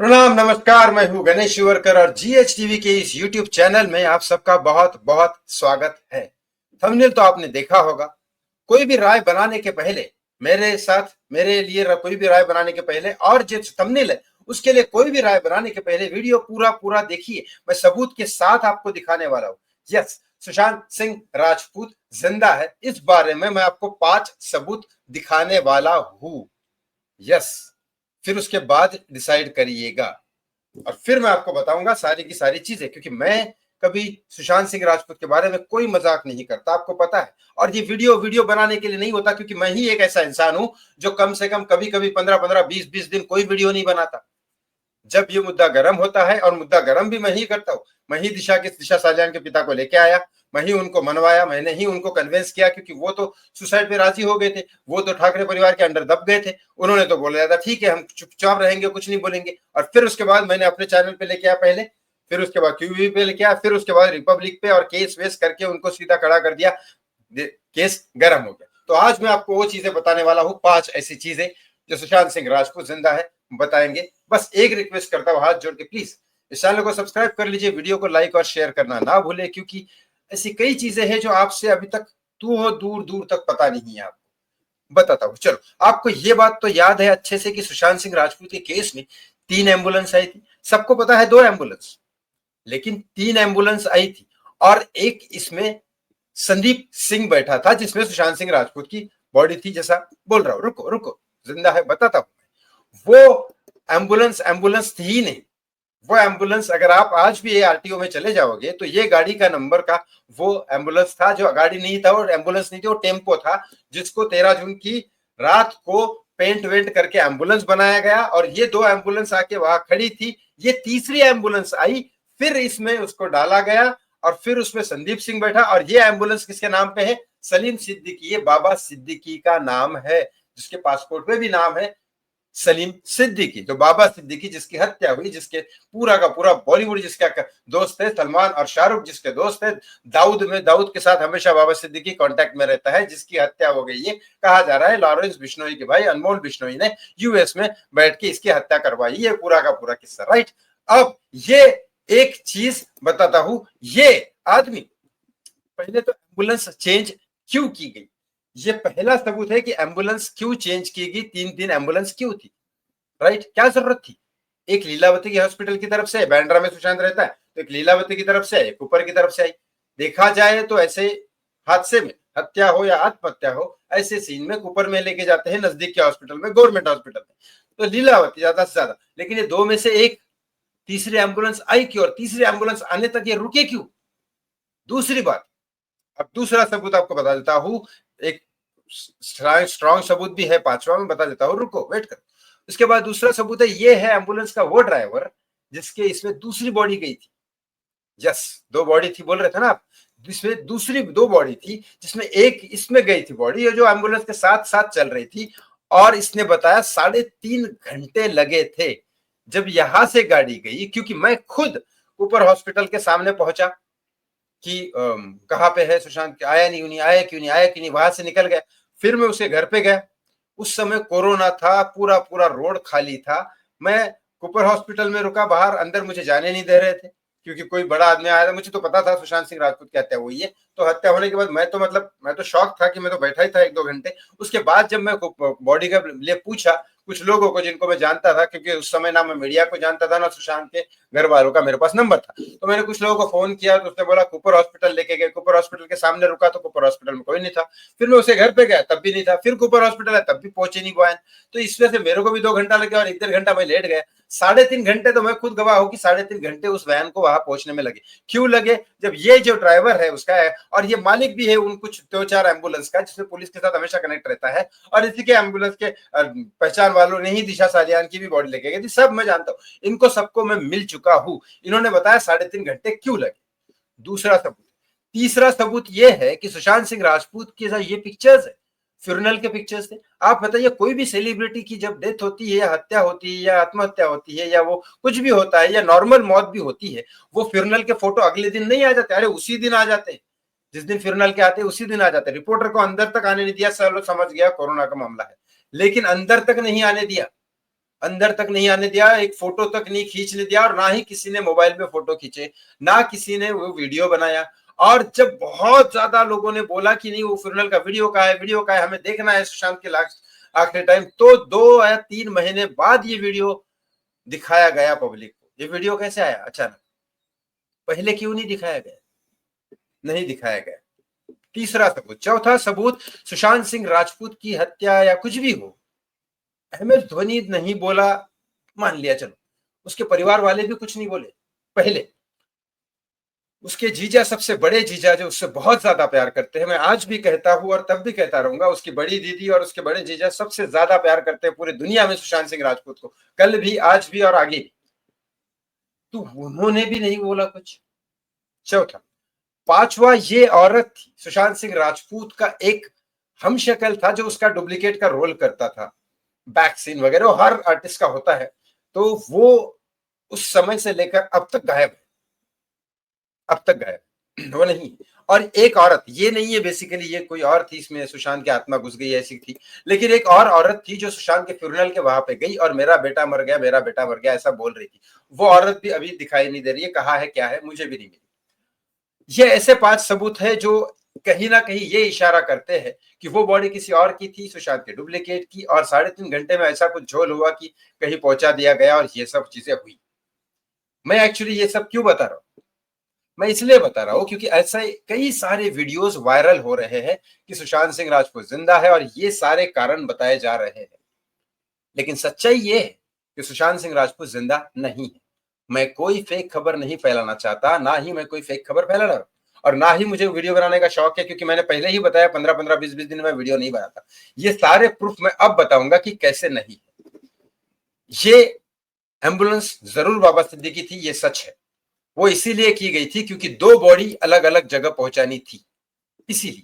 प्रणाम, नमस्कार। मैं हूं गणेश शिवरकर और जीएच टीवी के इस यूट्यूब चैनल में आप सबका बहुत बहुत स्वागत है। थंबनेल तो आपने देखा होगा। कोई भी राय बनाने के पहले मेरे साथ मेरे लिए कोई भी राय बनाने के पहले और जो थंबनेल है उसके लिए कोई भी राय बनाने के पहले वीडियो पूरा पूरा देखिए। मैं सबूत के साथ आपको दिखाने वाला हूं। यस, सुशांत सिंह राजपूत जिंदा है। इस बारे में मैं आपको 5 सबूत दिखाने वाला हूं। यस, फिर उसके बाद डिसाइड करिएगा और फिर मैं आपको बताऊंगा सारी की सारी चीजें, क्योंकि मैं कभी सुशांत सिंह राजपूत के बारे में कोई मजाक नहीं करता, आपको पता है। और ये वीडियो वीडियो बनाने के लिए नहीं होता, क्योंकि मैं ही एक ऐसा इंसान हूं जो कम से कम कभी कभी 15-15, 20-20 दिन कोई वीडियो नहीं बनाता। जब ये मुद्दा गर्म होता है, और मुद्दा गर्म भी मैं ही करता हूँ, मैं ही दिशा सालियान के पिता को लेके आया, मैं ही उनको मनवाया, मैंने ही उनको कन्विंस किया, क्योंकि वो तो सुसाइड पे राजी हो गए थे। वो तो ठाकरे परिवार के अंडर दब गए थे। उन्होंने तो बोला था ठीक है हम चुपचाप रहेंगे, कुछ नहीं बोलेंगे। और फिर उसके बाद मैंने अपने चैनल पे लेके आया पहले, फिर उसके बाद क्यूबी पे लेके आया, फिर उसके बाद रिपब्लिक पे, और केस वेस करके उनको सीधा खड़ा कर दिया। केस गर्म हो गया। तो आज मैं आपको वो चीजें बताने वाला हूँ, 5 ऐसी चीजें जो सुशांत सिंह राजपूत जिंदा है बताएंगे। बस एक रिक्वेस्ट करता हूँ हाथ जोड़ के, प्लीज इस चैनल को सब्सक्राइब कर लीजिए, वीडियो को लाइक और शेयर करना ना भूले, क्योंकि ऐसी कई चीजें हैं जो आपसे अभी तक दूर दूर तक पता नहीं है। आपको बताता हूँ। चलो, आपको ये बात तो याद है अच्छे से कि सुशांत सिंह राजपूत के केस में 3 एम्बुलेंस आई थी। सबको पता है 2 एम्बुलेंस, लेकिन 3 एम्बुलेंस आई थी। और एक इसमें संदीप सिंह बैठा था, जिसमें सुशांत सिंह राजपूत की बॉडी थी। जैसा बोल रहा हूं, रुको रुको, जिंदा है बताता हूं। वो एम्बुलेंस एम्बुलेंस थी ही नहीं। वो एम्बुलेंस, अगर आप आज भी आरटीओ में चले जाओगे तो ये गाड़ी का नंबर का वो एम्बुलेंस था। जो गाड़ी नहीं था, और एम्बुलेंस नहीं थी, वो टेम्पो था, जिसको 13 जून की रात को पेंट वेंट करके एम्बुलेंस बनाया गया। और ये 2 एम्बुलेंस आके वहां खड़ी थी। ये तीसरी एम्बुलेंस आई, फिर इसमें उसको डाला गया, और फिर उसमें संदीप सिंह बैठा। और ये एम्बुलेंस किसके नाम पे है? सलीम सिद्दीकी। ये बाबा सिद्दीकी का नाम है, जिसके पासपोर्ट पे भी नाम है सलीम सिद्दीकी। जो बाबा सिद्दीकी जिसकी हत्या हुई, जिसके पूरा का पूरा बॉलीवुड जिसका दोस्त है, सलमान और शाहरुख जिसके दोस्त है, दाऊद के साथ हमेशा बाबा सिद्दीकी कांटेक्ट में रहता है, जिसकी हत्या हो गई है। कहा जा रहा है लॉरेंस बिश्नोई के भाई अनमोल बिश्नोई ने यूएस में बैठ के इसकी हत्या करवाई है। पूरा का पूरा किस्सा, राइट। अब ये एक चीज बताता हूं, ये आदमी, पहले तो एम्बुलेंस चेंज क्यों की गई, ये पहला सबूत है कि एम्बुलेंस क्यों चेंज की गई, 3 एम्बुलेंस क्यों थी, राइट। क्या जरूरत थी? एक लीलावती की हॉस्पिटल की तरफ से, बैंड्रा में सुशांत रहता है, तो एक लीलावती की तरफ से, एक ऊपर की तरफ से आई। देखा जाए तो ऐसे हादसे में, हत्या हो या आत्महत्या हो, ऐसे सीन में कुपर में लेके जाते हैं नजदीक के हॉस्पिटल में, गवर्नमेंट हॉस्पिटल में, तो लीलावती ज्यादा से ज्यादा। लेकिन ये 2 में से एक तीसरी एम्बुलेंस आई क्यों, और तीसरी एम्बुलेंस आने तक ये रुके क्यों? दूसरी बात, अब दूसरा सबूत आपको बता देता हूं। एक स्ट्रॉन्ग सबूत भी है, 5वां में बता देता हूं, रुको वेट कर। उसके बाद दूसरा सबूत है, ये है एम्बुलेंस का वो ड्राइवर जिसके इसमें दूसरी बॉडी गई थी। यस, 2 बॉडी थी बोल रहे थे ना आप, इसमें दूसरी 2 बॉडी थी, जिसमें एक इसमें गई थी बॉडी, जो एम्बुलेंस के साथ साथ चल रही थी। और इसने बताया 3.5 घंटे लगे थे जब यहां से गाड़ी गई, क्योंकि मैं खुद ऊपर हॉस्पिटल के सामने पहुंचा कि कहाँ पे है सुशांत, आया नहीं, नहीं आया क्यों नहीं, आया क्यों नहीं, वहां से निकल गया। फिर मैं उसके घर पे गया। उस समय कोरोना था, पूरा पूरा रोड खाली था। मैं कुपर हॉस्पिटल में रुका, बाहर, अंदर मुझे जाने नहीं दे रहे थे, क्योंकि कोई बड़ा आदमी आया था। मुझे तो पता था सुशांत सिंह राजपूत की हत्या हुई है। तो हत्या होने के बाद मैं तो शॉक था कि मैं तो बैठा ही था 1-2 घंटे। उसके बाद जब मैं बॉडी का लिए पूछा कुछ लोगों को जिनको मैं जानता था, क्योंकि उस समय ना मैं मीडिया को जानता था ना सुशांत के घर वालों का मेरे पास नंबर था, तो मैंने कुछ लोगों को फोन किया, तो उसने बोला कुपर हॉस्पिटल लेके गए। कुपर हॉस्पिटल के सामने रुका तो कुपर हॉस्पिटल में कोई नहीं था। फिर मैं उसे घर पे गया, तब भी नहीं था। फिर कुपर हॉस्पिटल है, तब भी पहुंचे नहीं बयान। तो इस वजह से मेरे को भी 2 घंटा लगे, और 1-1.5 घंटा मैं लेट गया। 3.5 घंटे तो मैं खुद गवाह हूं कि 3.5 घंटे उस वैन को वहां पहुंचने में लगे। क्यों लगे? जब ये जो ड्राइवर है उसका है, और ये मालिक भी है उन कुछ 2-4 एम्बुलेंस का, जिसमें पुलिस के साथ हमेशा कनेक्ट रहता है। और इसी के एम्बुलेंस के पहचान वालों ने ही दिशा सालियान की भी बॉडी लेके गई थी। सब मैं जानता हूं, इनको सबको मैं मिल चुका हूं। इन्होंने बताया 3.5 घंटे क्यों लगे। दूसरा सबूत, तीसरा सबूत यह है कि सुशांत सिंह राजपूत के जो ये पिक्चर्स है, फ्यूनरल के पिक्चर्स थे। आप बताइए, कोई भी सेलिब्रिटी की जब डेथ होती है, या हत्या होती है, या आत्महत्या होती है, या वो कुछ भी होता है, या नॉर्मल मौत भी होती है, वो फ्यूनरल के फोटो अगले दिन नहीं आ जाते। अरे उसी दिन आ जाते हैं, जिस दिन फ्यूनरल के आते उसी दिन आ जाते। रिपोर्टर को अंदर तक आने नहीं दिया, चलो समझ गया कोरोना का मामला है, लेकिन अंदर तक नहीं आने दिया। अंदर तक नहीं आने दिया, एक फोटो तक नहीं खींचने दिया, और ना ही किसी ने मोबाइल में फोटो खींचे, ना किसी ने वो वीडियो बनाया। और जब बहुत ज्यादा लोगों ने बोला कि नहीं वो फ्यूनरल का वीडियो का है, वीडियो का है, हमें देखना है सुशांत के लास्ट आखिरी टाइम, तो 2 या 3 महीने बाद ये वीडियो दिखाया गया पब्लिक को। ये वीडियो कैसे आया अचानक, पहले क्यों नहीं दिखाया गया? नहीं दिखाया गया। तीसरा सबूत, चौथा सबूत, सुशांत सिंह राजपूत की हत्या या कुछ भी हो, एमएस धोनी नहीं बोला, मान लिया चलो, उसके परिवार वाले भी कुछ नहीं बोले। पहले उसके जीजा, सबसे बड़े जीजा जो उससे बहुत ज्यादा प्यार करते हैं, मैं आज भी कहता हूं और तब भी कहता रहूंगा, उसकी बड़ी दीदी और उसके बड़े जीजा सबसे ज्यादा प्यार करते हैं पूरी दुनिया में सुशांत सिंह राजपूत को, कल भी, आज भी और आगे भी। तो उन्होंने भी नहीं बोला कुछ। चौथा, पांचवा, ये औरत थी, सुशांत सिंह राजपूत का एक हमशक्ल था जो उसका डुप्लीकेट का रोल करता था, बैक सीन वगैरह हर आर्टिस्ट का होता है। तो वो उस समय से लेकर अब तक गायब है, अब तक गायब, वो नहीं। और एक औरत, ये नहीं है बेसिकली, ये कोई और थी, इसमें सुशांत की आत्मा घुस गई ऐसी थी, लेकिन एक और औरत थी जो सुशांत के फ्यूनरल के वहां पे गई और मेरा बेटा मर गया, मेरा बेटा मर गया ऐसा बोल रही थी। वो औरत भी अभी दिखाई नहीं दे रही है, कहाँ है क्या है मुझे भी नहीं मिली। ये ऐसे 5 सबूत है जो कहीं ना कहीं ये इशारा करते हैं कि वो बॉडी किसी और की थी, सुशांत के डुप्लीकेट की, और 3.5 घंटे में ऐसा कुछ झोल हुआ कि कहीं पहुंचा दिया गया और ये सब चीजें हुई। मैं एक्चुअली ये सब क्यों बता रहा हूं? मैं इसलिए बता रहा हूं क्योंकि ऐसे कई सारे वीडियोस वायरल हो रहे हैं कि सुशांत सिंह राजपूत जिंदा है, और ये सारे कारण बताए जा रहे हैं। लेकिन सच्चाई ये है कि सुशांत सिंह राजपूत जिंदा नहीं है। मैं कोई फेक खबर नहीं फैलाना चाहता, ना ही मैं कोई फेक खबर फैला रहा हूं, और ना ही मुझे वीडियो बनाने का शौक है, क्योंकि मैंने पहले ही बताया 15-15, 20-20 दिन में वीडियो नहीं बनाता। ये सारे प्रूफ मैं अब बताऊंगा कि कैसे नहीं। ये एम्बुलेंस जरूर बाबा सिद्दीकी थी, ये सच है। वो इसीलिए की गई थी क्योंकि 2 बॉडी अलग अलग जगह पहुंचानी थी, इसीलिए।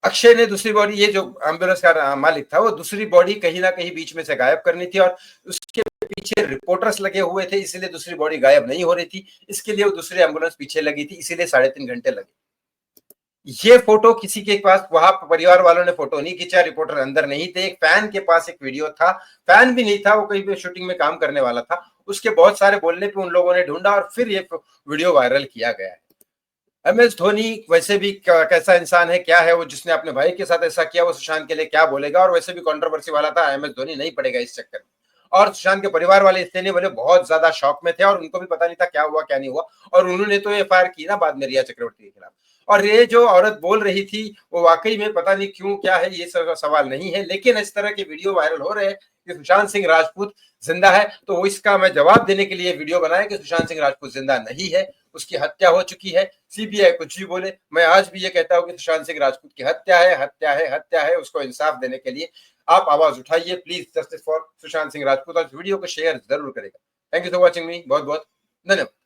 अक्षय ने दूसरी बॉडी, ये जो एम्बुलेंस का मालिक था, वो दूसरी बॉडी कहीं ना कहीं बीच में से गायब करनी थी, और उसके पीछे रिपोर्टर्स लगे हुए थे, इसीलिए दूसरी बॉडी गायब नहीं हो रही थी। इसके लिए वो दूसरी एम्बुलेंस पीछे लगी थी, इसीलिए 3.5 घंटे लगे। ये फोटो किसी के पास, वहां परिवार वालों ने फोटो नहीं खींचा, रिपोर्टर अंदर नहीं थे, एक फैन के पास एक वीडियो था, फैन भी नहीं था, वो कहीं पे शूटिंग में काम करने वाला था, उसके बहुत सारे बोलने पे उन लोगों ने ढूंढा और फिर ये वीडियो वायरल किया गया है। एमएस धोनी वैसे भी कैसा इंसान है, क्या है वो, जिसने अपने भाई के साथ ऐसा किया, वो सुशांत के लिए क्या बोलेगा? और वैसे भी कंट्रोवर्सी वाला था, एमएस धोनी नहीं पड़ेगा इस चक्कर में। और सुशांत के परिवार वाले इसलिए नहीं बोले, बहुत ज्यादा शॉक में थे और उनको भी पता नहीं था क्या हुआ क्या नहीं हुआ, और उन्होंने तो एफआईआर की ना बाद में रिया चक्रवर्ती के खिलाफ। और ये जो औरत बोल रही थी वो वाकई में पता नहीं क्यों, क्या है, ये सवाल नहीं है, लेकिन इस तरह के वीडियो वायरल हो रहे हैं कि सुशांत सिंह राजपूत जिंदा है, तो वो इसका मैं जवाब देने के लिए वीडियो बनाया कि सुशांत सिंह राजपूत जिंदा नहीं है, उसकी हत्या हो चुकी है। सीबीआई कुछ भी बोले, मैं आज भी ये कहता हूं कि सुशांत सिंह राजपूत की हत्या है, हत्या है, हत्या है। उसको इंसाफ देने के लिए आप आवाज उठाइए please, justice for Sushant Singh Rajput, और वीडियो को शेयर जरूर करेगा। थैंक यू फॉर वॉचिंग मी, बहुत बहुत धन्यवाद।